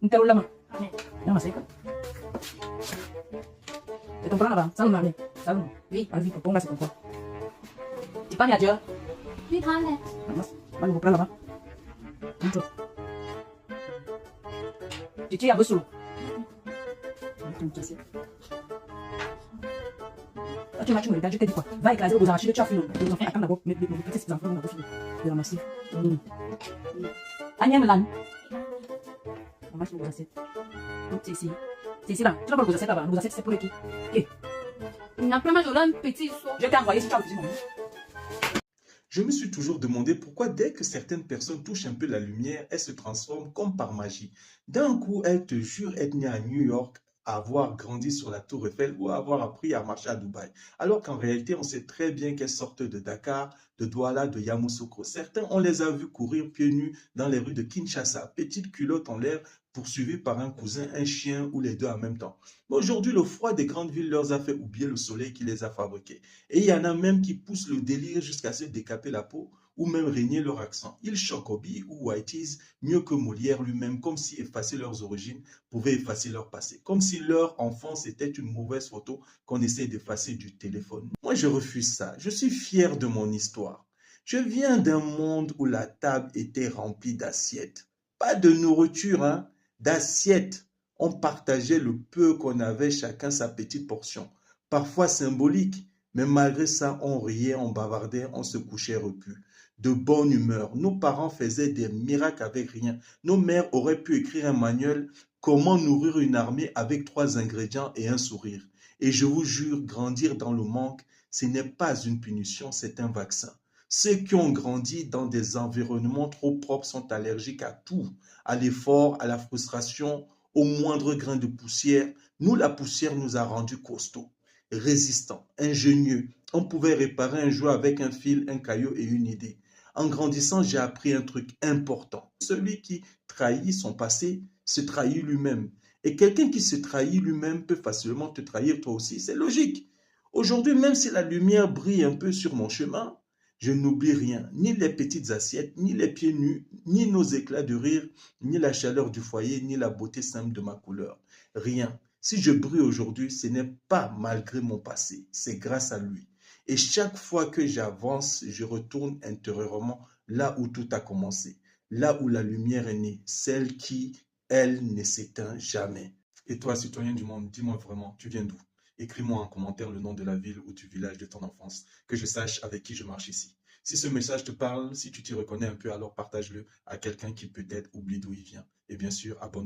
Ntel ulama. Nama seka. Itu pernah bang? Selalu nanya. Selalu. Oui. Allez, on va se comprendre. Tu parles à Dieu? Oui, parle. Mas, mana bukan lama. Itu. Cici ya besul. Tu m'as tué, je t'ai dit quoi? Va écraser vos archives, tu as fini. Les enfants attendent d'abord, mes petits enfants vont fini. De ramasser. Agnès Melan. On va sur vos assiettes. C'est ici. C'est ici là. Tu n'as pas vos assiettes là-bas. Vos assiettes, c'est pour les qui? Ok. Il n'a pas mal un petit saut. Je t'ai envoyé si tu as besoin. Je me suis toujours demandé pourquoi dès que certaines personnes touchent un peu la lumière, elles se transforment comme par magie. D'un coup, elles te jurent être nées à New York, avoir grandi sur la Tour Eiffel ou avoir appris à marcher à Dubaï. Alors qu'en réalité, on sait très bien qu'elles sortent de Dakar, de Douala, de Yamoussoukro. Certains, on les a vus courir pieds nus dans les rues de Kinshasa, petites culottes en l'air, poursuivis par un cousin, un chien ou les deux en même temps. Mais aujourd'hui, le froid des grandes villes leur a fait oublier le soleil qui les a fabriqués. Et il y en a même qui poussent le délire jusqu'à se décaper la peau ou même régner leur accent. Ils choquent Obi ou Whiteys mieux que Molière lui-même, comme si effacer leurs origines pouvait effacer leur passé. Comme si leur enfance était une mauvaise photo qu'on essaie d'effacer du téléphone. Moi, je refuse ça. Je suis fier de mon histoire. Je viens d'un monde où la table était remplie d'assiettes. Pas de nourriture, hein, d'assiettes. On partageait le peu qu'on avait, chacun sa petite portion. Parfois symbolique, mais malgré ça, on riait, on bavardait, on se couchait repu. De bonne humeur. Nos parents faisaient des miracles avec rien. Nos mères auraient pu écrire un manuel comment nourrir une armée avec 3 ingrédients et un sourire. Et je vous jure, grandir dans le manque, ce n'est pas une punition, c'est un vaccin. Ceux qui ont grandi dans des environnements trop propres sont allergiques à tout, à l'effort, à la frustration, au moindre grain de poussière. Nous, la poussière nous a rendus costauds, résistants, ingénieux. On pouvait réparer un jouet avec un fil, un caillou et une idée. En grandissant, j'ai appris un truc important. Celui qui trahit son passé se trahit lui-même. Et quelqu'un qui se trahit lui-même peut facilement te trahir toi aussi. C'est logique. Aujourd'hui, même si la lumière brille un peu sur mon chemin, je n'oublie rien, ni les petites assiettes, ni les pieds nus, ni nos éclats de rire, ni la chaleur du foyer, ni la beauté simple de ma couleur. Rien. Si je brille aujourd'hui, ce n'est pas malgré mon passé, c'est grâce à lui. Et chaque fois que j'avance, je retourne intérieurement là où tout a commencé, là où la lumière est née, celle qui, elle, ne s'éteint jamais. Et toi, citoyen du monde, dis-moi vraiment, tu viens d'où? Écris-moi en commentaire le nom de la ville ou du village de ton enfance, que je sache avec qui je marche ici. Si ce message te parle, si tu t'y reconnais un peu, alors partage-le à quelqu'un qui peut-être oublie d'où il vient. Et bien sûr, abonne-toi.